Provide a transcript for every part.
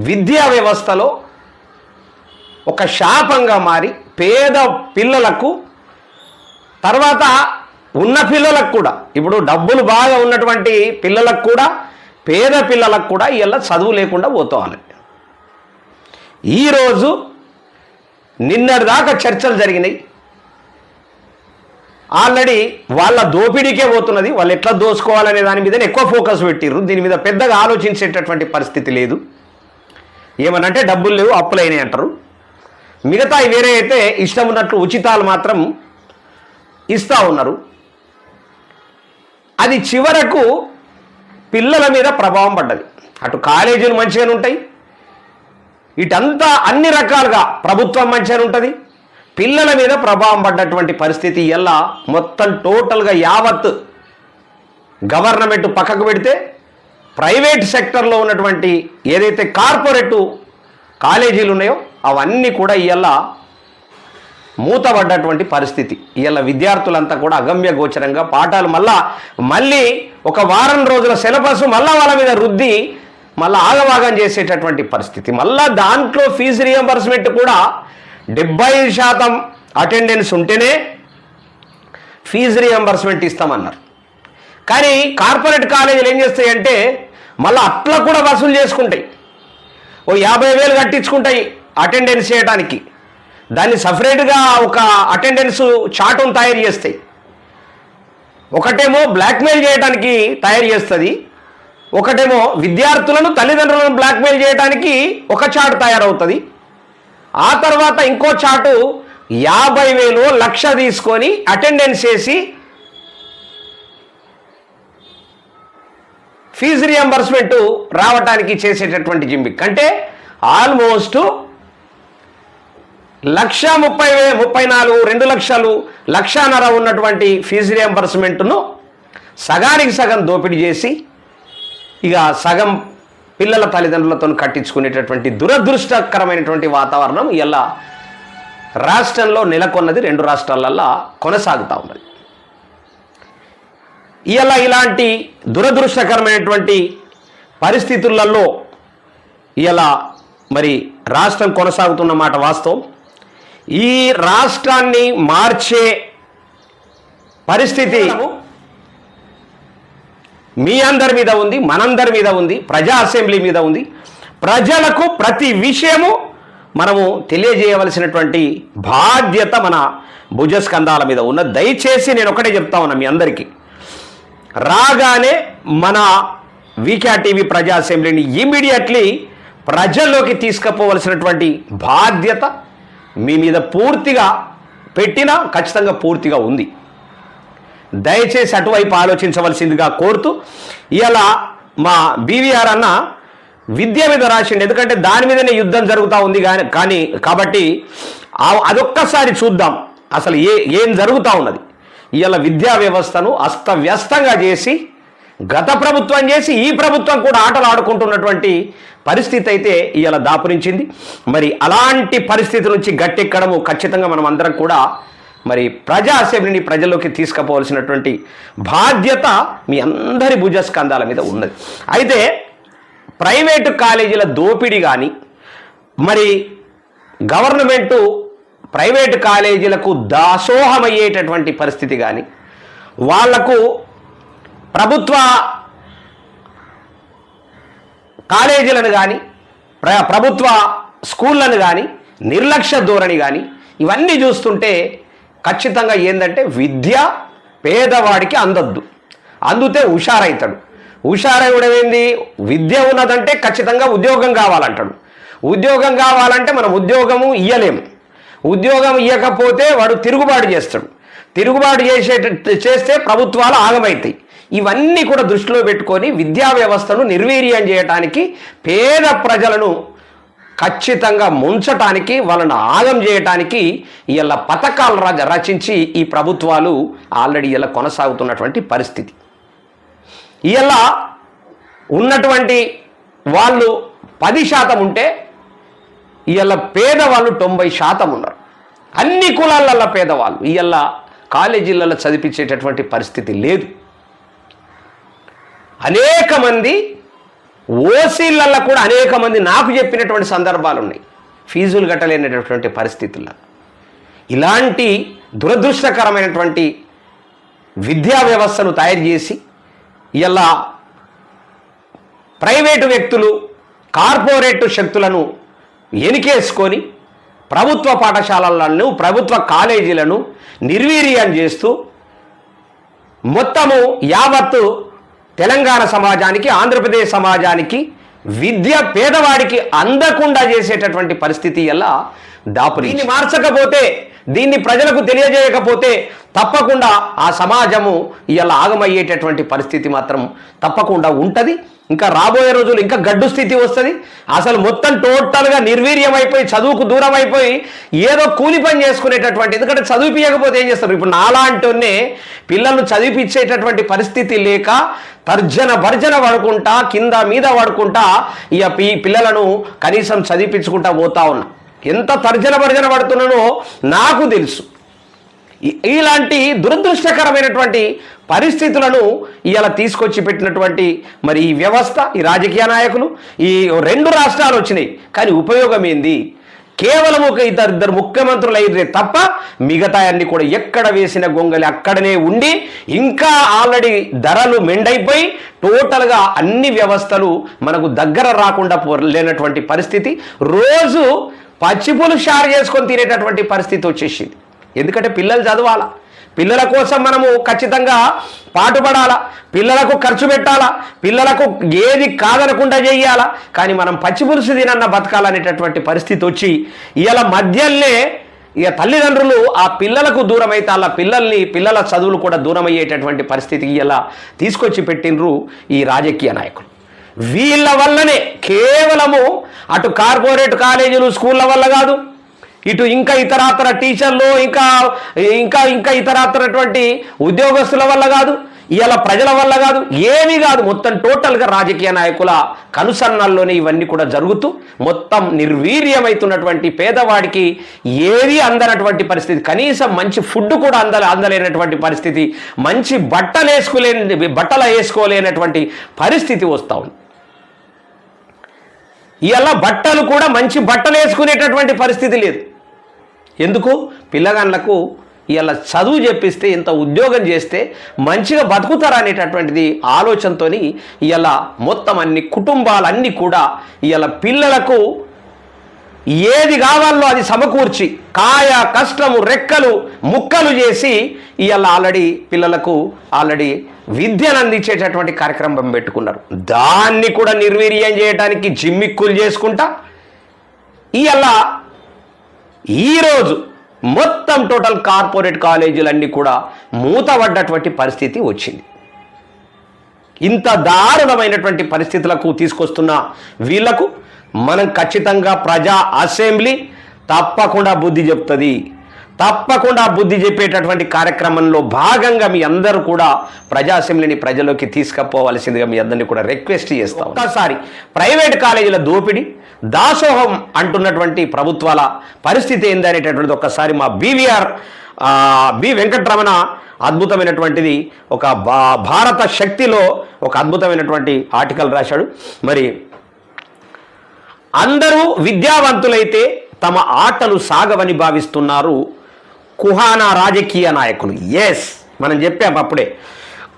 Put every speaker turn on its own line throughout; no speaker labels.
విద్యా వ్యవస్థలో ఒక శాపంగా మారి పేద పిల్లలకు, తర్వాత ఉన్న పిల్లలకు కూడా, ఇప్పుడు డబ్బులు బాగా ఉన్నటువంటి పిల్లలకు కూడా, పేద పిల్లలకు కూడా ఇలా చదువు లేకుండా పోతామని ఈరోజు నిన్నటిదాకా చర్చలు జరిగినాయి. ఆల్రెడీ వాళ్ళ దోపిడీకే పోతున్నది. వాళ్ళు ఎట్లా దోసుకోవాలనే దాని మీద ఎక్కువ ఫోకస్ పెట్టిర్రు. దీని మీద పెద్దగా ఆలోచించేటటువంటి పరిస్థితి లేదు. ఏమనంటే డబ్బులు లేవు, అప్పులైనాయి అంటారు. మిగతా వేరే అయితే ఇష్టం ఉన్నట్లు ఉచితాలు మాత్రం ఇస్తూ ఉన్నారు. అది చివరకు పిల్లల మీద ప్రభావం పడ్డది. అటు కాలేజీలు మంచిగానే ఉంటాయి, ఇటంతా అన్ని రకాలుగా ప్రభుత్వం మంచిగానే ఉంటుంది, పిల్లల మీద ప్రభావం పడ్డటువంటి పరిస్థితి. ఎలా మొత్తం టోటల్గా యావత్ గవర్నమెంట్ పక్కకు పెడితే ప్రైవేట్ సెక్టర్లో ఉన్నటువంటి ఏదైతే కార్పొరేట్ కాలేజీలు ఉన్నాయో అవన్నీ కూడా ఇలా మూతపడ్డటువంటి పరిస్థితి. ఇలా విద్యార్థులంతా కూడా అగమ్య గోచరంగా పాఠాలు మళ్ళీ ఒక వారం రోజుల సిలబస్ వాళ్ళ మీద రుద్ది ఆగవాగం చేసేటటువంటి పరిస్థితి. దాంట్లో ఫీజు రియంబర్స్మెంట్ కూడా 70% అటెండెన్స్ ఉంటేనే ఫీజు రియంబర్స్మెంట్ ఇస్తామన్నారు. కానీ కార్పొరేట్ కాలేజీలు ఏం చేస్తాయంటే అట్లా కూడా వసూలు చేసుకుంటాయి. ఓ 50,000 కట్టించుకుంటాయి అటెండెన్స్ చేయడానికి. దాన్ని సపరేట్గా ఒక అటెండెన్స్ చార్టును తయారు చేస్తాయి. ఒకటేమో బ్లాక్మెయిల్ చేయడానికి తయారు చేస్తుంది, ఒకటేమో విద్యార్థులను తల్లిదండ్రులను బ్లాక్మెయిల్ చేయడానికి ఒక చార్ట్ తయారవుతుంది. ఆ తర్వాత ఇంకో చార్టు 50,000 1,00,000 తీసుకొని అటెండెన్స్ చేసి ఫీజు రియంబర్స్మెంట్ రావటానికి చేసేటటువంటి జిమ్మిక్. అంటే ఆల్మోస్ట్ 1,34,000 2 లక్షలు 1,50,000 ఉన్నటువంటి ఫీజు రియంబర్స్మెంట్ను సగానికి సగం దోపిడీ చేసి ఇక సగం పిల్లల తల్లిదండ్రులతో కట్టించుకునేటటువంటి దురదృష్టకరమైనటువంటి వాతావరణం ఇలా రాష్ట్రంలో నెలకొన్నది. 2 రాష్ట్రాలల్లో కొనసాగుతూ ఉన్నది. ఇలాంటి దురదృష్టకరమైనటువంటి పరిస్థితులలో ఇలా మరి రాష్ట్రం కొనసాగుతున్న మాట వాస్తవం. ఈ రాష్ట్రాన్ని మార్చే పరిస్థితి మీ అందరి మీద ఉంది, మనందరి మీద ఉంది, ప్రజా అసెంబ్లీ మీద ఉంది. ప్రజలకు ప్రతి విషయము మనము తెలియజేయవలసినటువంటి బాధ్యత మన భుజస్కంధాల మీద ఉన్న. దయచేసి నేను ఒకటే చెప్తా ఉన్నా మీ అందరికీ, రాగానే మన వీక్యాట్ టీవీ ప్రజా అసెంబ్లీని ఇమీడియట్లీ ప్రజల్లోకి తీసుకుపోవలసినటువంటి బాధ్యత మీ మీద పూర్తిగా పెట్టినా ఖచ్చితంగా పూర్తిగా ఉంది. దయచేసి అటువైపు ఆలోచించవలసిందిగా కోరుతూ, ఇలా మా బీవీఆర్ అన్న విద్య మీద రాసిండు. ఎందుకంటే దాని మీదనే యుద్ధం జరుగుతూ ఉంది కాబట్టి అదొక్కసారి చూద్దాం అసలు ఏం జరుగుతూ ఉన్నది. ఇలా విద్యా వ్యవస్థను అస్తవ్యస్తంగా చేసి గత ప్రభుత్వం చేసి ఈ ప్రభుత్వం కూడా ఆటలు ఆడుకుంటున్నటువంటి పరిస్థితి అయితే ఇలా దాపురించింది. మరి అలాంటి పరిస్థితి నుంచి గట్టెక్కడము ఖచ్చితంగా మనం అందరం కూడా మరి ప్రజా అసెంబ్లీని ప్రజల్లోకి తీసుకుపోవాల్సినటువంటి బాధ్యత మీ అందరి భుజస్కంధాల మీద ఉన్నది. అయితే ప్రైవేటు కాలేజీల దోపిడీ కానీ, మరి గవర్నమెంటు ప్రైవేటు కాలేజీలకు దాసోహమయ్యేటటువంటి పరిస్థితి కానీ, వాళ్లకు ప్రభుత్వ కాలేజీలను కానీ ప్రభుత్వ స్కూళ్ళను కానీ నిర్లక్ష్య ధోరణి కానీ ఇవన్నీ చూస్తుంటే ఖచ్చితంగా ఏంటంటే విద్య పేదవాడికి అందొద్దు, అందుతే హుషారవుతాడు. హుషారవుడేంది, విద్య ఉన్నదంటే ఖచ్చితంగా ఉద్యోగం కావాలంటాడు. ఉద్యోగం కావాలంటే మనం ఉద్యోగము ఇయ్యలేము. ఉద్యోగం ఇవ్వకపోతే వాడు తిరుగుబాటు చేస్తాడు. తిరుగుబాటు చేస్తే ప్రభుత్వాలు ఆగమవుతాయి. ఇవన్నీ కూడా దృష్టిలో పెట్టుకొని విద్యా వ్యవస్థను నిర్వీర్యం చేయడానికి, పేద ప్రజలను ఖచ్చితంగా ముంచటానికి, వాళ్ళను ఆగం చేయటానికి ఇలా పథకాలు రచించి ఈ ప్రభుత్వాలు ఆల్రెడీ ఇలా కొనసాగుతున్నటువంటి పరిస్థితి. ఇలా ఉన్నటువంటి వాళ్ళు 10% ఉంటే ఇలా పేదవాళ్ళు 90% ఉన్నారు. అన్ని కులాలల్లో పేదవాళ్ళు ఇలా కాలేజీలలో చదివించేటటువంటి పరిస్థితి లేదు. అనేక మంది ఓసీలలో కూడా అనేక మంది నాకు చెప్పినటువంటి సందర్భాలు ఉన్నాయి, ఫీజులు కట్టలేనటువంటి పరిస్థితుల్లో. ఇలాంటి దురదృష్టకరమైనటువంటి విద్యా వ్యవస్థను తయారు చేసి ఇలా ప్రైవేటు వ్యక్తులు కార్పొరేట్ శక్తులను ఎనికేసుకొని ప్రభుత్వ పాఠశాలలను ప్రభుత్వ కాలేజీలను నిర్వీర్యం చేస్తూ మొత్తము యావత్తు తెలంగాణ సమాజానికి ఆంధ్రప్రదేశ్ సమాజానికి విద్య పేదవాడికి అందకుండా చేసేటటువంటి పరిస్థితి ఎలా దాపురి. దీన్ని మార్చకపోతే, దీన్ని ప్రజలకు తెలియజేయకపోతే తప్పకుండా ఆ సమాజము ఇలా ఆగమయ్యేటటువంటి పరిస్థితి మాత్రం తప్పకుండా ఉంటుంది. ఇంకా రాబోయే రోజులు ఇంకా గడ్డు స్థితి వస్తుంది. అసలు మొత్తం టోటల్గా నిర్వీర్యం అయిపోయి, చదువుకు దూరం అయిపోయి ఏదో కూలి పని చేసుకునేటటువంటి, ఎందుకంటే చదివిపించకపోతే ఏం చేస్తారు? ఇప్పుడు నాలాంటినే పిల్లలను చదివిపించేటటువంటి పరిస్థితి లేక తర్జన భర్జన పడుకుంటా, కింద మీద పడుకుంటా ఇక పిల్లలను కనీసం చదివిపించుకుంటా పోతా ఉన్నా. ఎంత తర్జన భర్జన పడుతున్నానో నాకు తెలుసు. ఇలాంటి దురదృష్టకరమైనటువంటి పరిస్థితులను ఇలా తీసుకొచ్చి పెట్టినటువంటి మరి ఈ వ్యవస్థ, ఈ రాజకీయ నాయకులు, ఈ 2 రాష్ట్రాలు వచ్చినాయి, కానీ ఉపయోగం ఏంది? కేవలం ఒక ఇద్దరు ముఖ్యమంత్రులు అయితే తప్ప మిగతా అన్ని కూడా ఎక్కడ వేసిన గొంగలి అక్కడనే ఉండి, ఇంకా ఆల్రెడీ ధరలు మెండైపోయి టోటల్గా అన్ని వ్యవస్థలు మనకు దగ్గర రాకుండా లేనటువంటి పరిస్థితి. రోజు పచ్చిపులు షార్ చేసుకొని తినేటటువంటి పరిస్థితి వచ్చేసింది. ఎందుకంటే పిల్లలు చదవాలా, పిల్లల కోసం మనము ఖచ్చితంగా పాటుపడాలా, పిల్లలకు ఖర్చు పెట్టాలా, పిల్లలకు ఏది కాదనకుండా చేయాలా. కానీ మనం పచ్చిపులుసు తినన్న బతకాలనేటటువంటి పరిస్థితి వచ్చి ఇలా మధ్యలోనే ఇక తల్లిదండ్రులు ఆ పిల్లలకు దూరం అయితే అలా పిల్లల చదువులు కూడా దూరం అయ్యేటటువంటి పరిస్థితికి ఇలా తీసుకొచ్చి పెట్టినరు ఈ రాజకీయ నాయకులు. వీళ్ళ వల్లనే కేవలము అటు కార్పొరేట్ కాలేజీలు స్కూళ్ళ వల్ల కాదు, ఇటు ఇంకా ఇతరాతర టీచర్లు ఇంకా ఇంకా ఇంకా ఇతరాతరటువంటి ఉద్యోగస్తుల వల్ల కాదు, ఇలా ప్రజల వల్ల కాదు, ఏమీ కాదు. మొత్తం టోటల్గా రాజకీయ నాయకుల కనుసన్నల్లోనే ఇవన్నీ కూడా జరుగుతూ మొత్తం నిర్వీర్యమవుతున్నటువంటి పేదవాడికి ఏది అందనటువంటి పరిస్థితి, కనీసం మంచి ఫుడ్ కూడా అందలేనటువంటి పరిస్థితి, మంచి బట్టలు వేసుకోలేనటువంటి పరిస్థితి వస్తూ ఉంది. ఇలా బట్టలు కూడా మంచి బట్టలు వేసుకునేటటువంటి పరిస్థితి లేదు. ఎందుకు? పిల్లగాళ్ళకు ఇలా చదువు చెప్పిస్తే, ఇంత ఉద్యోగం చేస్తే మంచిగా బతుకుతారా అనేటటువంటిది ఆలోచనతో ఇలా మొత్తం అన్ని కుటుంబాలన్నీ కూడా ఇలా పిల్లలకు ఏది కావాలో అది సమకూర్చి కాయ కష్టము రెక్కలు ముక్కలు చేసి ఇలా ఆల్రెడీ పిల్లలకు విద్యను అందించేటటువంటి కార్యక్రమం పెట్టుకున్నారు. దాన్ని కూడా నిర్వీర్యం చేయడానికి జిమ్మిక్కులు చేసుకుంటా ఇలా ఈరోజు మొత్తం టోటల్ కార్పొరేట్ కాలేజీలన్నీ కూడా మూతపడ్డటువంటి పరిస్థితి వచ్చింది. ఇంత దారుణమైనటువంటి పరిస్థితులకు తీసుకొస్తున్న వీళ్లకు మనం ఖచ్చితంగా ప్రజా అసెంబ్లీ తప్పకుండా బుద్ధి చెప్తుంది. తప్పకుండా బుద్ధి చెప్పేటటువంటి కార్యక్రమంలో భాగంగా మీ అందరూ కూడా ప్రజా అసెంబ్లీని ప్రజలోకి తీసుకుపోవాల్సిందిగా మీ అందరినీ కూడా రిక్వెస్ట్ చేస్తాం. ఒకసారి ప్రైవేట్ కాలేజీల దోపిడీ, దాసోహం అంటున్నటువంటి ప్రభుత్వాల పరిస్థితి ఏందనేటటువంటిది ఒక్కసారి మా బి వెంకటరమణ అద్భుతమైనటువంటిది ఒక భారత శక్తిలో ఒక అద్భుతమైనటువంటి ఆర్టికల్ రాశాడు. మరి అందరూ విద్యావంతులైతే తమ ఆటలు సాగవని భావిస్తున్నారు కుహానా రాజకీయ నాయకులు. ఎస్, మనం చెప్పాం అప్పుడే.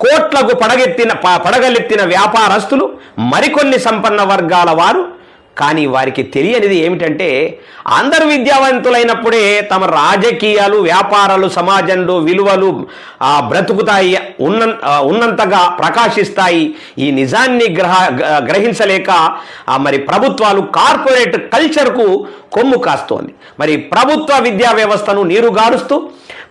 కోట్లకు పడగలెత్తిన వ్యాపారస్తులు, మరికొన్ని సంపన్న వర్గాల వారు. కానీ వారికి తెలియనిది ఏమిటంటే, అందరు విద్యావంతులైనప్పుడే తమ రాజకీయాలు, వ్యాపారాలు, సమాజంలో విలువలు బ్రతుకుతాయి, ఉన్నంతగా ప్రకాశిస్తాయి. ఈ నిజాన్ని గ్రహించలేక మరి ప్రభుత్వాలు కార్పొరేట్ కల్చర్కు కొమ్ము కాస్తోంది. మరి ప్రభుత్వ విద్యా వ్యవస్థను నీరుగారుస్తూ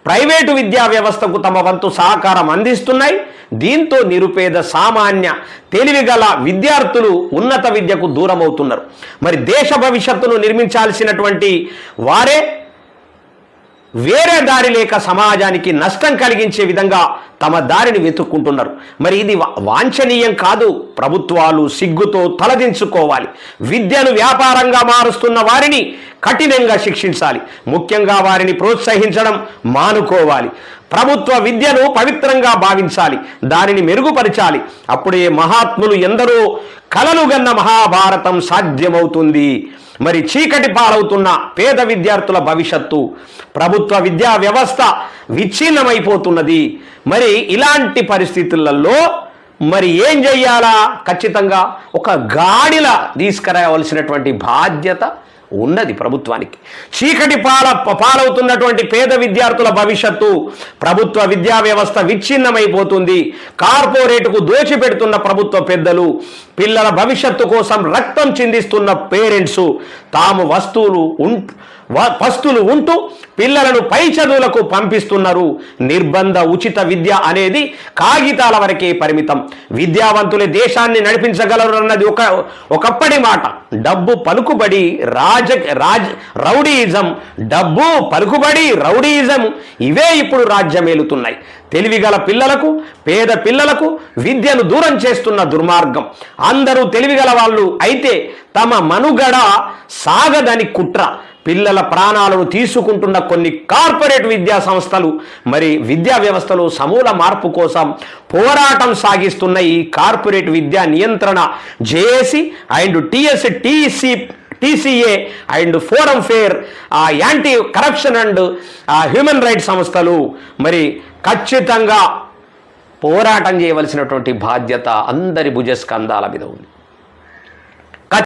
ప్రైవేటు విద్యా వ్యవస్థకు తమ వంతు సహకారం అందిస్తున్నాయి. దీంతో నిరుపేద సామాన్య తెలివిగల విద్యార్థులు ఉన్నత విద్యకు దూరం అవుతున్నారు. మరి దేశ భవిష్యత్తును నిర్మించాల్సినటువంటి వారే వేరే దారి లేక సమాజానికి నష్టం కలిగించే విధంగా తమ దారిని వెతుక్కుంటున్నారు. మరి ఇది వాంఛనీయం కాదు. ప్రభుత్వాలు సిగ్గుతో తలదించుకోవాలి. విద్యను వ్యాపారంగా మారుస్తున్న వారిని కఠినంగా శిక్షించాలి. ముఖ్యంగా వారిని ప్రోత్సహించడం మానుకోవాలి. ప్రభుత్వ విద్యను పవిత్రంగా భావించాలి, దానిని మెరుగుపరచాలి. అప్పుడే మహాత్ములు ఎందరో కలలుగన్న మహాభారతం సాధ్యమవుతుంది. మరి చీకటి పాలవుతున్న పేద విద్యార్థుల భవిష్యత్తు, ప్రభుత్వ విద్యా వ్యవస్థ విచ్ఛిన్నమైపోతున్నది. మరి ఇలాంటి పరిస్థితులలో మరి ఏం చెయ్యాలా? ఖచ్చితంగా ఒక గాడిలా తీసుకురావలసినటువంటి బాధ్యత ఉన్నది ప్రభుత్వానికి. చీకటి పాలవుతున్నటువంటి పేద విద్యార్థుల భవిష్యత్తు, ప్రభుత్వ విద్యా వ్యవస్థ విచ్ఛిన్నమైపోతుంది. కార్పొరేటుకు దోచిపెడుతున్న ప్రభుత్వ పెద్దలు, పిల్లల భవిష్యత్తు కోసం రక్తం చిందిస్తున్న పేరెంట్స్ తాము పస్తులు ఉంటూ పిల్లలను పై చదువులకు పంపిస్తున్నారు. నిర్బంధ ఉచిత విద్య అనేది కాగితాల వరకే పరిమితం. విద్యావంతులే దేశాన్ని నడిపించగలరు అన్నది ఒకప్పటి మాట. డబ్బు పలుకుబడి రౌడీయిజం, డబ్బు పలుకుబడి రౌడీయిజం ఇవే ఇప్పుడు రాజ్యమేలుతున్నాయి. తెలివిగల పిల్లలకు, పేద పిల్లలకు విద్యను దూరం చేస్తున్న దుర్మార్గం. అందరూ తెలివిగల వాళ్ళు అయితే తమ మనుగడ సాగదని కుట్ర. పిల్లల ప్రాణాలను తీసుకుంటున్న కొన్ని కార్పొరేట్ విద్యా సంస్థలు మరి విద్యా వ్యవస్థలో సమూల మార్పు కోసం పోరాటం సాగిస్తున్న ఈ కార్పొరేట్ విద్యా నియంత్రణ JAC and TCA and forum fair, anti corruption and human rights సంస్థలు మరి ఖచ్చితంగా పోరాటం చేయవలసినటువంటి బాధ్యత అందరి భుజస్కంధాల మీద ఉంది.